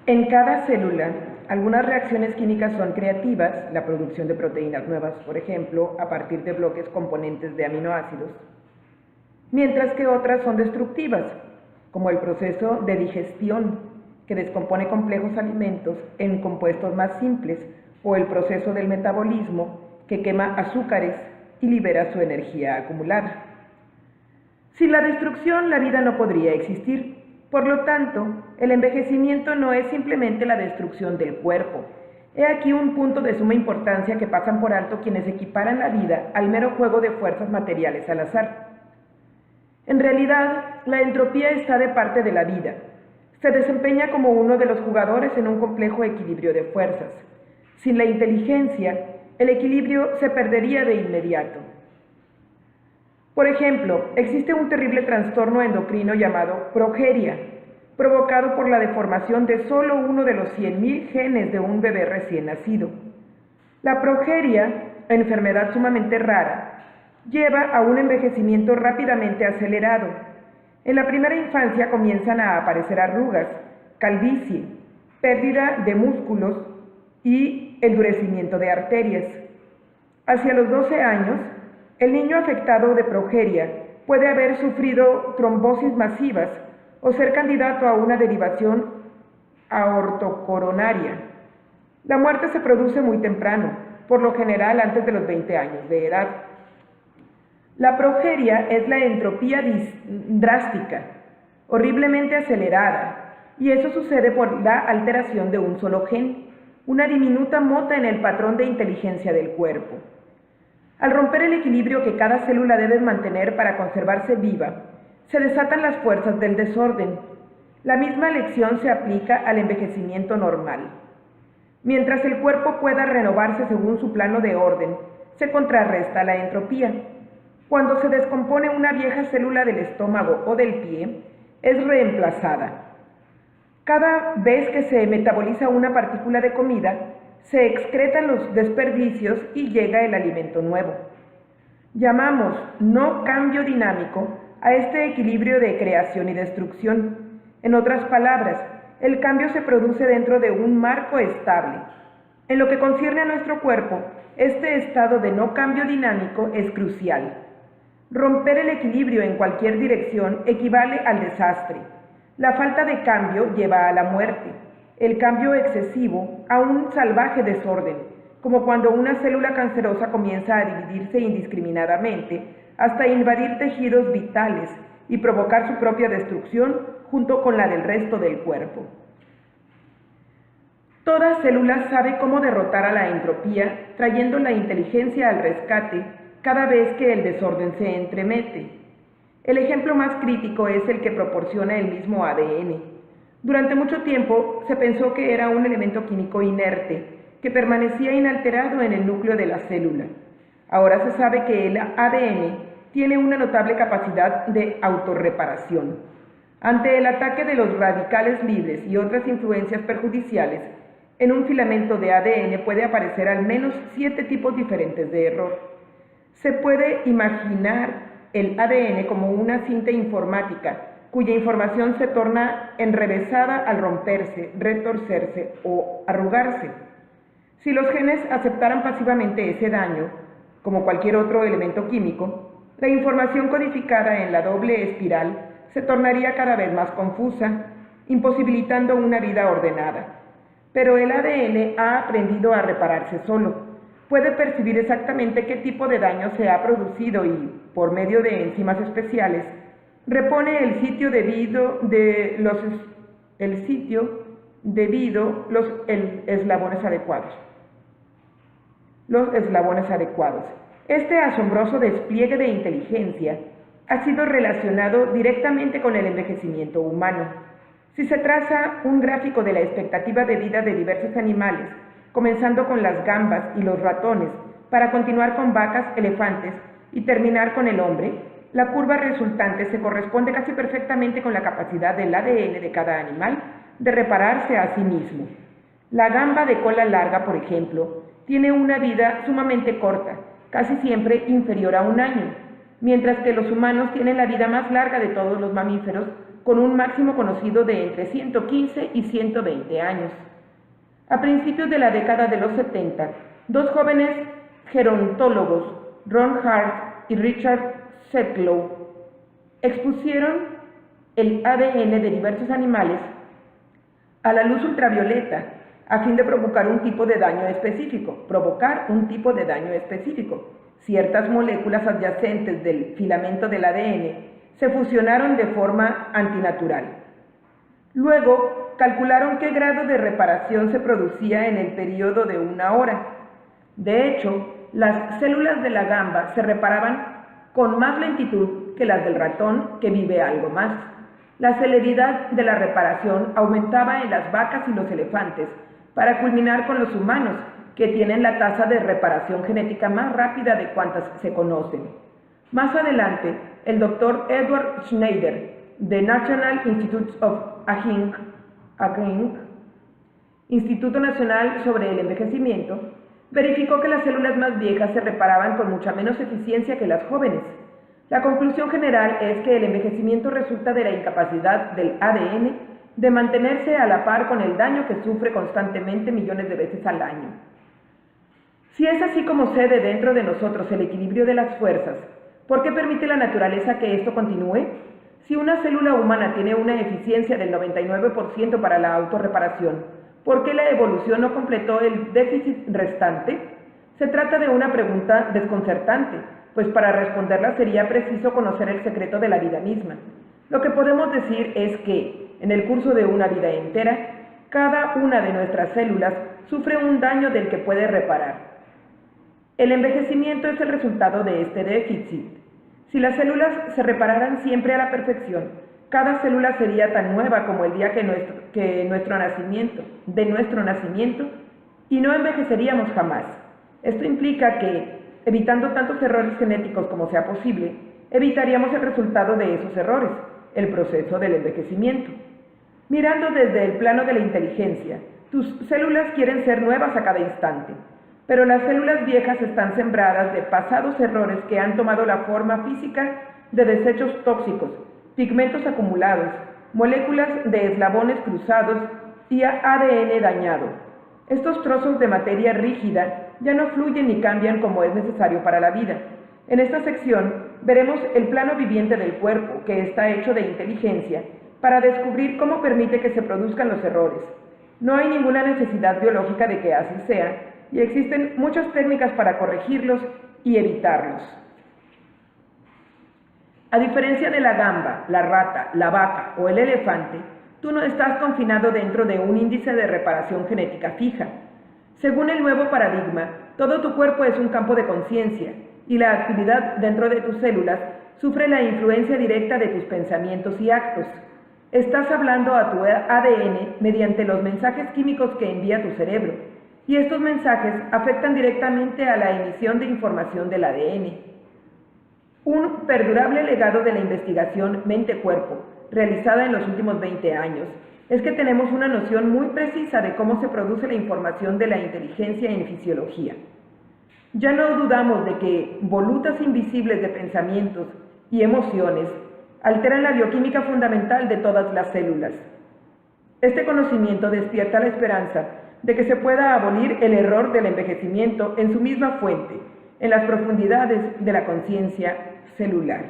En cada célula, algunas reacciones químicas son creativas, la producción de proteínas nuevas, por ejemplo, a partir de bloques componentes de aminoácidos, mientras que otras son destructivas, como el proceso de digestión, que descompone complejos alimentos en compuestos más simples, o el proceso del metabolismo, que quema azúcares y libera su energía acumulada. Sin la destrucción, la vida no podría existir. Por lo tanto, el envejecimiento no es simplemente la destrucción del cuerpo. He aquí un punto de suma importancia que pasan por alto quienes equiparan la vida al mero juego de fuerzas materiales al azar. En realidad, la entropía está de parte de la vida. Se desempeña como uno de los jugadores en un complejo equilibrio de fuerzas. Sin la inteligencia, el equilibrio se perdería de inmediato. Por ejemplo, existe un terrible trastorno endocrino llamado progeria, provocado por la deformación de solo uno de los 100.000 genes de un bebé recién nacido. La progeria, enfermedad sumamente rara, lleva a un envejecimiento rápidamente acelerado. En la primera infancia comienzan a aparecer arrugas, calvicie, pérdida de músculos y endurecimiento de arterias. Hacia los 12 años, el niño afectado de progeria puede haber sufrido trombosis masivas o ser candidato a una derivación aortocoronaria. La muerte se produce muy temprano, por lo general antes de los 20 años de edad. La progeria es la entropía drástica, horriblemente acelerada, y eso sucede por la alteración de un solo gen, una diminuta mota en el patrón de inteligencia del cuerpo. Al romper el equilibrio que cada célula debe mantener para conservarse viva, se desatan las fuerzas del desorden. La misma lección se aplica al envejecimiento normal. Mientras el cuerpo pueda renovarse según su plano de orden, se contrarresta la entropía. Cuando se descompone una vieja célula del estómago o del pie, es reemplazada. Cada vez que se metaboliza una partícula de comida, se excretan los desperdicios y llega el alimento nuevo. Llamamos no cambio dinámico a este equilibrio de creación y destrucción. En otras palabras, el cambio se produce dentro de un marco estable. En lo que concierne a nuestro cuerpo, este estado de no cambio dinámico es crucial. Romper el equilibrio en cualquier dirección equivale al desastre. La falta de cambio lleva a la muerte. El cambio excesivo a un salvaje desorden, como cuando una célula cancerosa comienza a dividirse indiscriminadamente hasta invadir tejidos vitales y provocar su propia destrucción junto con la del resto del cuerpo. Toda célula sabe cómo derrotar a la entropía, trayendo la inteligencia al rescate cada vez que el desorden se entremete. El ejemplo más crítico es el que proporciona el mismo ADN. Durante mucho tiempo se pensó que era un elemento químico inerte, que permanecía inalterado en el núcleo de la célula. Ahora se sabe que el ADN tiene una notable capacidad de autorreparación. Ante el ataque de los radicales libres y otras influencias perjudiciales, en un filamento de ADN puede aparecer al menos 7 tipos diferentes de error. Se puede imaginar el ADN como una cinta informática cuya información se torna enrevesada al romperse, retorcerse o arrugarse. Si los genes aceptaran pasivamente ese daño, como cualquier otro elemento químico, la información codificada en la doble espiral se tornaría cada vez más confusa, imposibilitando una vida ordenada. Pero el ADN ha aprendido a repararse solo. Puede percibir exactamente qué tipo de daño se ha producido y, por medio de enzimas especiales, repone el sitio debido los eslabones adecuados. Este asombroso despliegue de inteligencia ha sido relacionado directamente con el envejecimiento humano. Si se traza un gráfico de la expectativa de vida de diversos animales, comenzando con las gambas y los ratones, para continuar con vacas, elefantes y terminar con el hombre, la curva resultante se corresponde casi perfectamente con la capacidad del ADN de cada animal de repararse a sí mismo. La gamba de cola larga, por ejemplo, tiene una vida sumamente corta, casi siempre inferior a 1 año, mientras que los humanos tienen la vida más larga de todos los mamíferos, con un máximo conocido de entre 115 y 120 años. A principios de la década de los 70, dos jóvenes gerontólogos, Ron Hart y Richard Setlow, expusieron el ADN de diversos animales a la luz ultravioleta a fin de provocar un tipo de daño específico. Ciertas moléculas adyacentes del filamento del ADN se fusionaron de forma antinatural. Luego, calcularon qué grado de reparación se producía en el periodo de 1 hora. De hecho, las células de la gamba se reparaban con más lentitud que las del ratón, que vive algo más. La celeridad de la reparación aumentaba en las vacas y los elefantes, para culminar con los humanos, que tienen la tasa de reparación genética más rápida de cuantas se conocen. Más adelante, el Dr. Edward Schneider, de National Institute of Aging, Instituto Nacional sobre el Envejecimiento, verificó que las células más viejas se reparaban con mucha menos eficiencia que las jóvenes. La conclusión general es que el envejecimiento resulta de la incapacidad del ADN de mantenerse a la par con el daño que sufre constantemente millones de veces al año. Si es así como cede dentro de nosotros el equilibrio de las fuerzas, ¿por qué permite la naturaleza que esto continúe? Si una célula humana tiene una eficiencia del 99% para la autorreparación, ¿por qué la evolución no completó el déficit restante? Se trata de una pregunta desconcertante, pues para responderla sería preciso conocer el secreto de la vida misma. Lo que podemos decir es que, en el curso de una vida entera, cada una de nuestras células sufre un daño del que puede reparar. El envejecimiento es el resultado de este déficit. Si las células se repararan siempre a la perfección, cada célula sería tan nueva como el día de nuestro nacimiento, y no envejeceríamos jamás. Esto implica que, evitando tantos errores genéticos como sea posible, evitaríamos el resultado de esos errores, el proceso del envejecimiento. Mirando desde el plano de la inteligencia, tus células quieren ser nuevas a cada instante, pero las células viejas están sembradas de pasados errores que han tomado la forma física de desechos tóxicos, pigmentos acumulados, moléculas de eslabones cruzados y ADN dañado. Estos trozos de materia rígida ya no fluyen ni cambian como es necesario para la vida. En esta sección veremos el plano viviente del cuerpo, que está hecho de inteligencia, para descubrir cómo permite que se produzcan los errores. No hay ninguna necesidad biológica de que así sea, y existen muchas técnicas para corregirlos y evitarlos. A diferencia de la gamba, la rata, la vaca o el elefante, tú no estás confinado dentro de un índice de reparación genética fija. Según el nuevo paradigma, todo tu cuerpo es un campo de conciencia, y la actividad dentro de tus células sufre la influencia directa de tus pensamientos y actos. Estás hablando a tu ADN mediante los mensajes químicos que envía tu cerebro, y estos mensajes afectan directamente a la emisión de información del ADN. Un perdurable legado de la investigación mente-cuerpo, realizada en los últimos 20 años, es que tenemos una noción muy precisa de cómo se produce la información de la inteligencia en fisiología. Ya no dudamos de que volutas invisibles de pensamientos y emociones alteran la bioquímica fundamental de todas las células. Este conocimiento despierta la esperanza de que se pueda abolir el error del envejecimiento en su misma fuente, en las profundidades de la conciencia celular.